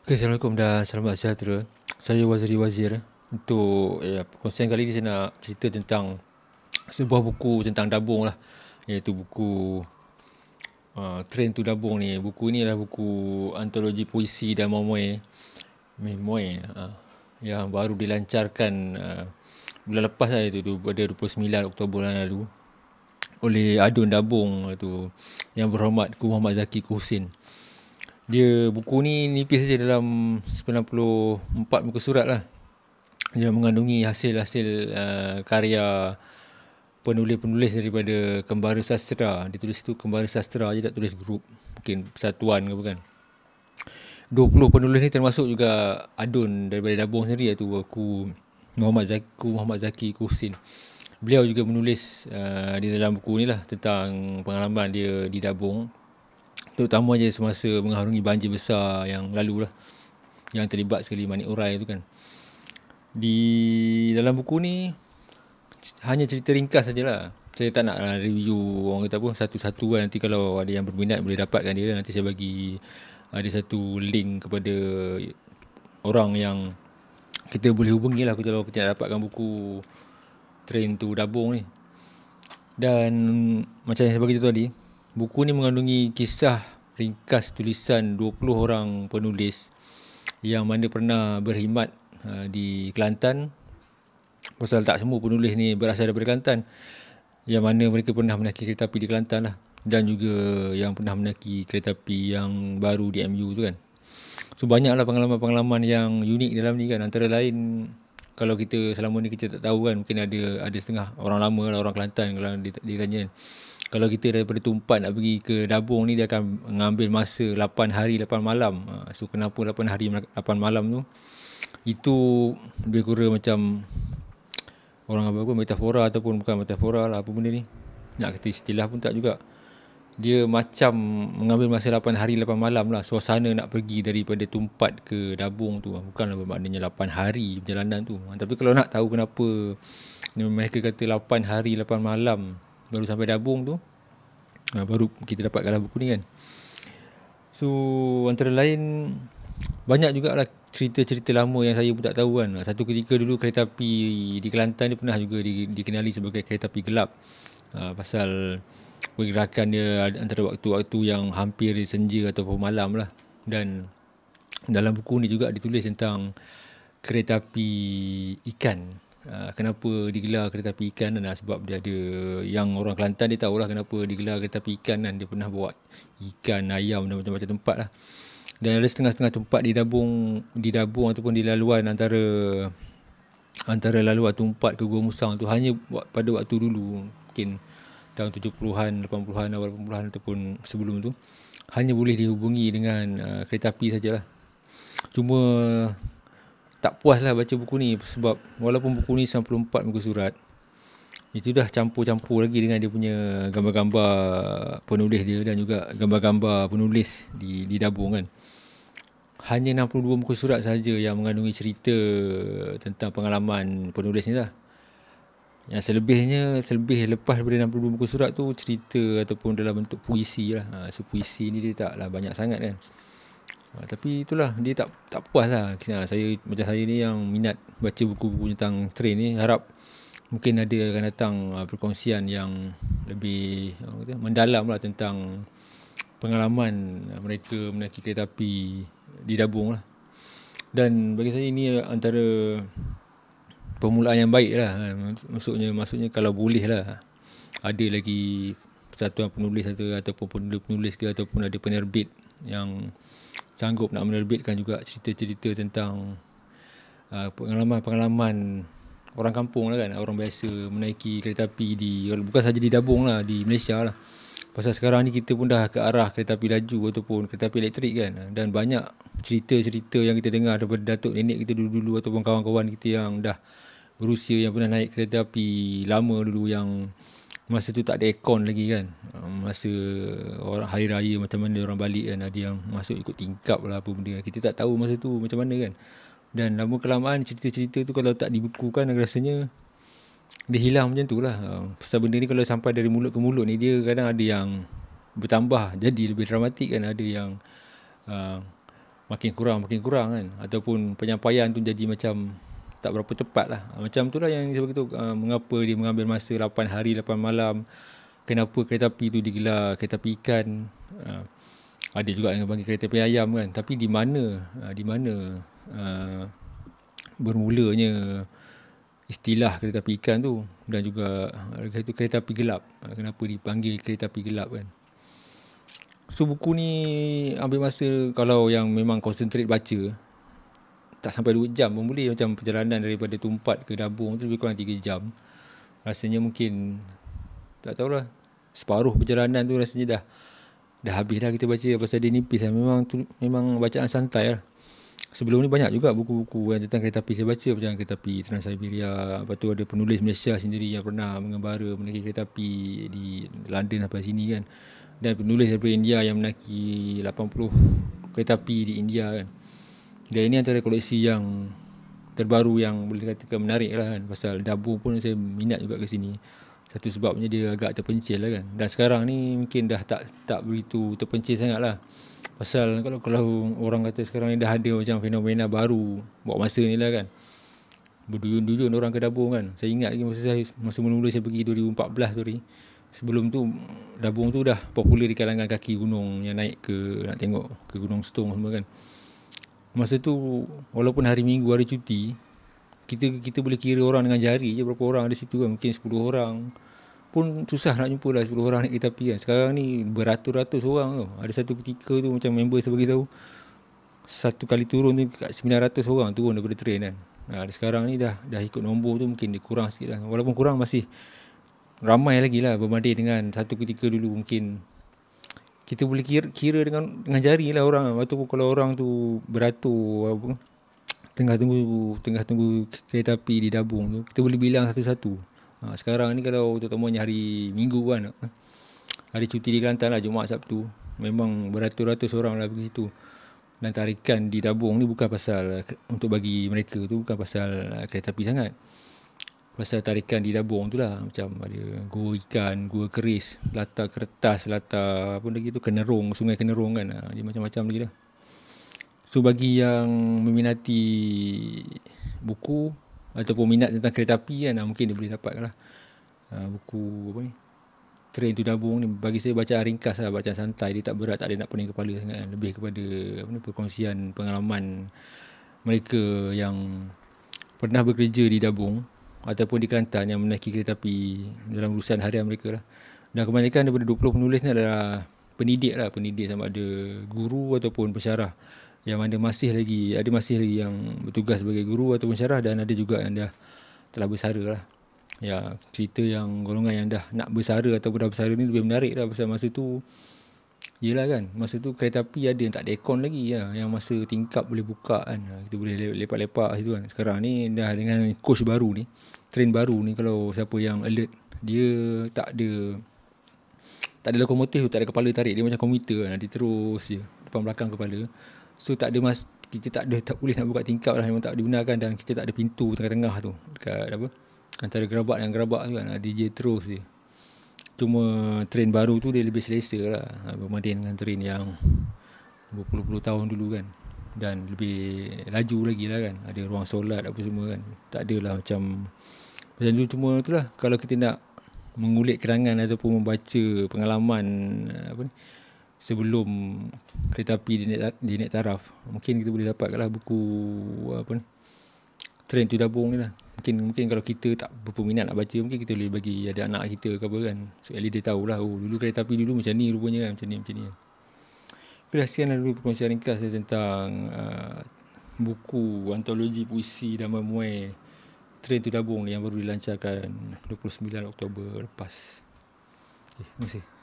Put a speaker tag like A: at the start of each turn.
A: Okay, Assalamualaikum dan selamat sejahtera. Saya Waziri Wazir. Untuk perkongsian kali ini saya nak cerita tentang sebuah buku tentang dabung lah, iaitu buku Train to Dabung ni. Buku ni adalah buku antologi puisi dan memoir yang baru dilancarkan bulan lepas lah, itu pada 29 Oktober lalu oleh Adun Dabung tu, Yang Berhormat Ku Muhammad Zaki Husin. Dia buku ni nipis saja dalam 94 muka surat lah. Dia mengandungi hasil-hasil karya penulis-penulis daripada Kembara Sastra. Dia tulis tu Kembara Sastra je, tak tulis grup, mungkin persatuan ke bukan. 20 penulis ni termasuk juga Adun daripada Dabung sendiri, iaitu Ku Muhammad Zaki Husin. Beliau juga menulis di dalam buku ni lah tentang pengalaman dia di Dabung, terutama je semasa mengharungi banjir besar yang lalu lah, yang terlibat sekali Manik Urai tu kan. Di dalam buku ni hanya cerita ringkas sajalah. Saya tak nak review orang kata apa satu-satu kan. Nanti kalau ada yang berminat boleh dapatkan dia. Nanti saya bagi ada satu link kepada orang yang kita boleh hubungi lah kalau kita nak dapatkan buku Train to Dabung ni. Dan macam yang saya bagi tu tadi, buku ni mengandungi kisah ringkas tulisan 20 orang penulis yang mana pernah berkhidmat di Kelantan. Pasal tak semua penulis ni berasal daripada Kelantan, yang mana mereka pernah menaiki kereta api di Kelantan lah, dan juga yang pernah menaiki kereta api yang baru di MU tu kan. So banyaklah pengalaman-pengalaman yang unik dalam ni kan. Antara lain, kalau kita selama ni kita tak tahu kan, mungkin ada setengah orang lama lah, orang Kelantan kalau ditanya kan, kalau kita daripada Tumpat nak pergi ke Dabung ni, dia akan mengambil masa 8 hari 8 malam. So kenapa 8 hari 8 malam tu? Itu lebih kurang macam orang apa metafora ataupun bukan metafora lah, apa benda ni, nak kata istilah pun tak juga. Dia macam mengambil masa 8 hari 8 malam lah, suasana nak pergi daripada Tumpat ke Dabung tu. Bukanlah bermaknanya 8 hari perjalanan tu. Tapi kalau nak tahu kenapa mereka kata 8 hari 8 malam baru sampai Dabung tu, baru kita dapatkanlah buku ni kan. So antara lain banyak jugalah cerita-cerita lama yang saya pun tak tahu kan. Satu ketika dulu kereta api di Kelantan dia pernah juga dikenali sebagai kereta api gelap, pasal pergerakan dia antara waktu-waktu yang hampir senja ataupun malam lah. Dan dalam buku ni juga ditulis tentang kereta api ikan. Kenapa digelar kereta api ikan, dan sebab dia ada, yang orang Kelantan dia tahulah kenapa digelar kereta api ikan, dan dia pernah bawa ikan, ayam dan macam-macam tempat lah. Dan ada setengah-setengah tempat di Dabung ataupun di laluan antara laluan Tumpat ke Gua Musang tu, hanya pada waktu dulu, mungkin tahun 70-an, 80-an, awal 80-an ataupun sebelum tu, hanya boleh dihubungi dengan kereta api sajalah. Cuma tak puas lah baca buku ni, sebab walaupun buku ni 94 muka surat, itu dah campur-campur lagi dengan dia punya gambar-gambar penulis dia dan juga gambar-gambar penulis di Dabung kan. Hanya 62 muka surat saja yang mengandungi cerita tentang pengalaman penulis ni lah. Yang selebih lepas daripada 62 muka surat tu cerita ataupun dalam bentuk puisi lah. So puisi ni dia taklah banyak sangat kan. Tapi itulah, dia tak puas lah. Saya macam saya ni yang minat baca buku-buku tentang train ni, harap mungkin akan datang perkongsian yang lebih mendalam lah tentang pengalaman mereka menaiki kereta api di Dabung lah. Dan bagi saya ini antara permulaan yang baik lah. Maksudnya kalau boleh lah, ada lagi persatuan penulis ataupun penulis ke, ataupun ada penerbit yang sanggup nak menerbitkan juga cerita-cerita tentang pengalaman-pengalaman orang kampung lah kan, orang biasa menaiki kereta api bukan saja di Dabung lah, di Malaysia lah. Pasal sekarang ni kita pun dah ke arah kereta api laju ataupun kereta api elektrik kan. Dan banyak cerita-cerita yang kita dengar daripada datuk nenek kita dulu-dulu, ataupun kawan-kawan kita yang dah berusia, yang pernah naik kereta api lama dulu, yang masa tu tak ada aircon lagi kan. Masa orang hari raya macam mana orang balik kan, ada yang masuk ikut tingkap lah apa benda. Kita tak tahu masa tu macam mana kan. Dan lama kelamaan cerita-cerita tu kalau tak dibukukan, rasanya dia hilang macam tu lah. Pasal benda ni kalau sampai dari mulut ke mulut ni, dia kadang ada yang bertambah jadi lebih dramatik kan, ada yang makin kurang kan, ataupun penyampaian tu jadi macam tak berapa tepat lah. Macam tu lah yang sebab itu mengapa dia mengambil masa 8 hari 8 malam, kenapa kereta api tu digelar kereta api ikan. Ada juga yang panggil kereta api ayam kan, tapi di mana bermulanya istilah kereta api ikan tu, dan juga itu kereta api gelap, kenapa dipanggil kereta api gelap kan. So buku ni ambil masa, kalau yang memang concentrate baca, tak sampai 2 jam pun boleh. Macam perjalanan daripada Tumpat ke Dabung tu lebih kurang 3 jam. Rasanya mungkin, tak tahulah, separuh perjalanan tu rasanya dah habis dah kita baca, pasal dia nipis lah. Memang bacaan santai lah. Sebelum ni banyak juga buku-buku yang tentang kereta api saya baca, macam kereta api Trans-Siberia. Lepas tu ada penulis Malaysia sendiri yang pernah mengembara menaiki kereta api di London sampai sini kan. Dan penulis daripada India yang menaiki 80 kereta api di India kan. Dan ini antara koleksi yang terbaru yang boleh dikatakan menarik lah kan. Pasal Dabung pun saya minat juga ke sini. Satu sebabnya dia agak terpencil lah kan. Dan sekarang ni mungkin dah tak begitu terpencil sangat lah. Pasal kalau orang kata sekarang ni dah ada macam fenomena baru bawa masa ni lah kan. Berduyun-duyun orang ke Dabung kan. Saya ingat lagi masa mula-mula saya pergi 2014 tu ni. Sebelum tu Dabung tu dah popular di kalangan kaki gunung yang naik ke, nak tengok ke Gunung Setong semua kan. Masa tu walaupun hari Minggu, hari cuti, kita boleh kira orang dengan jari je berapa orang ada situ kan. Mungkin 10 orang pun susah nak jumpa lah 10 orang naik kereta api kan. Sekarang ni beratus-ratus orang tu. Ada satu ketika tu macam member saya beritahu, satu kali turun tu kat 900 orang turun daripada train kan. Sekarang ni dah ikut nombor tu mungkin dia kurang sikit lah. Walaupun kurang masih ramai lagi lah berbanding dengan satu ketika dulu. Mungkin kita boleh kira dengan jari lah orang. Lepas tu kalau orang tu beratur tengah tunggu kereta api di Dabung tu, kita boleh bilang satu-satu. Sekarang ni kalau terutamanya hari Minggu kan, hari cuti di Kelantan lah, Jumaat Sabtu, memang beratus-ratus orang lah pergi situ. Dan tarikan di Dabung ni bukan pasal untuk bagi mereka tu, bukan pasal kereta api sangat. Pasal tarikan di Dabung tu lah, macam ada gua ikan, gua keris, latar kertas, latar apa lagi tu, Kenerung, Sungai Kenerung kan. Dia macam-macam lagi lah. So bagi yang meminati buku ataupun minat tentang kereta api kan, mungkin dia boleh dapat lah buku apa ni, Train to Dabung ni. Bagi saya bacaan ringkas lah, bacaan santai. Dia tak berat, tak ada nak pening kepala sangat kan. Lebih kepada perkongsian pengalaman mereka yang pernah bekerja di Dabung ataupun di Kelantan yang menaiki kereta api dalam urusan harian mereka lah. Dan kebanyakan daripada 20 penulis ni adalah pendidik sama ada guru ataupun pensyarah, yang mana masih lagi yang bertugas sebagai guru ataupun pensyarah, dan ada juga yang dah telah bersara lah. Ya, cerita yang golongan yang dah nak bersara ataupun dah bersara ni lebih menarik lah. Pasal masa tu, yelah kan, masa tu kereta api ada yang tak ada aircon lagi ya, yang masa tingkap boleh buka kan, kita boleh lepak-lepak situ kan. Sekarang ni dah dengan coach baru ni, train baru ni, kalau siapa yang alert, dia tak ada lokomotif tu, tak ada kepala tarik, dia macam komuter kan, dia terus je depan belakang kepala. So tak boleh nak buka tingkap lah, memang tak digunakan. Dan kita tak ada pintu tengah-tengah tu, dekat apa, antara gerabak dengan gerabak tu kan, DJ terus je. Cuma train baru tu dia lebih selesa lah berbanding dengan train yang berpuluh-puluh tahun dulu kan. Dan lebih laju lagi lah kan, ada ruang solat apa semua kan. Tak adalah macam dulu. Cuma tu lah, kalau kita nak mengulik kerangan ataupun membaca pengalaman sebelum kereta api di naik taraf, mungkin kita boleh dapat lah buku Train to Dabung ni lah. Mungkin kalau kita tak berminat nak baca, mungkin kita boleh bagi ada anak kita ke apa kan, sekali dia tahulah, dulu kereta api dulu macam ni rupanya kan, macam ni kan. Sekian lah dulu perkongsian ringkas tentang buku antologi puisi dan memuai Train to Dabung ni yang baru dilancarkan 29 Oktober lepas. Terima kasih.